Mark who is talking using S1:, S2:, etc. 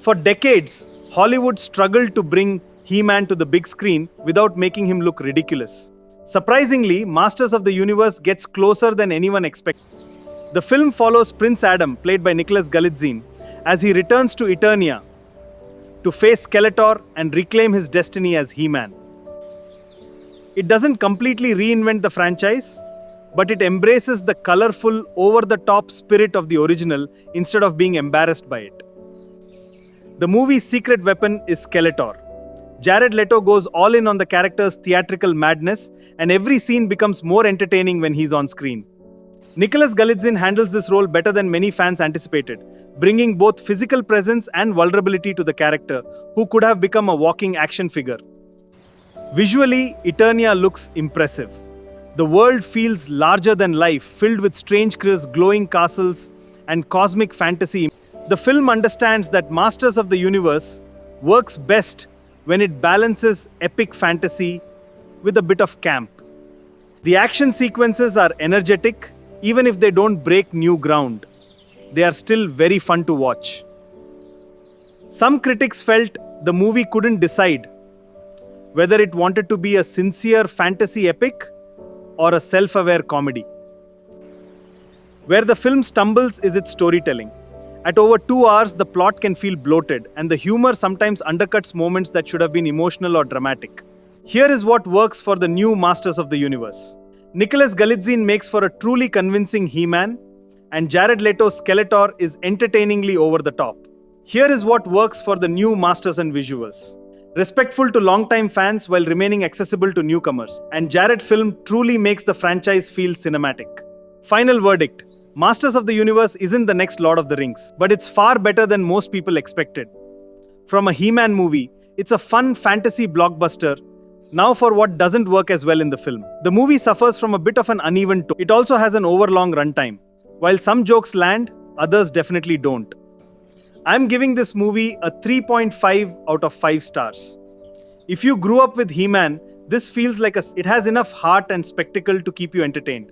S1: For decades, Hollywood struggled to bring He-Man to the big screen without making him look ridiculous. Surprisingly, Masters of the Universe gets closer than anyone expected. The film follows Prince Adam, played by Nicholas Galitzine, as he returns to Eternia to face Skeletor and reclaim his destiny as He-Man. It doesn't completely reinvent the franchise, but it embraces the colorful, over-the-top spirit of the original instead of being embarrassed by it. The movie's secret weapon is Skeletor. Jared Leto goes all in on the character's theatrical madness, and every scene becomes more entertaining when he's on screen. Nicholas Galitzine handles this role better than many fans anticipated, bringing both physical presence and vulnerability to the character, who could have become a walking action figure. Visually, Eternia looks impressive. The world feels larger than life, filled with strange creatures, glowing castles, and cosmic fantasy. The film understands that Masters of the Universe works best when it balances epic fantasy with a bit of camp. The action sequences are energetic, even if they don't break new ground. They are still very fun to watch. Some critics felt the movie couldn't decide whether it wanted to be a sincere fantasy epic or a self-aware comedy. Where the film stumbles is its storytelling. At over 2 hours, the plot can feel bloated, and the humor sometimes undercuts moments that should have been emotional or dramatic. Here is what works for the new Masters of the Universe. Nicholas Galitzine makes for a truly convincing He-Man, and Jared Leto's Skeletor is entertainingly over the top. Here is what works for the new Masters and visuals. Respectful to longtime fans while remaining accessible to newcomers, and Jared film truly makes the franchise feel cinematic. Final verdict. Masters of the Universe isn't the next Lord of the Rings, but it's far better than most people expected. From a He-Man movie, it's a fun fantasy blockbuster. Now for what doesn't work as well in the film. The movie suffers from a bit of an uneven tone. It also has an overlong runtime. While some jokes land, others definitely don't. I'm giving this movie a 3.5 out of 5 stars. If you grew up with He-Man, this feels like it has enough heart and spectacle to keep you entertained.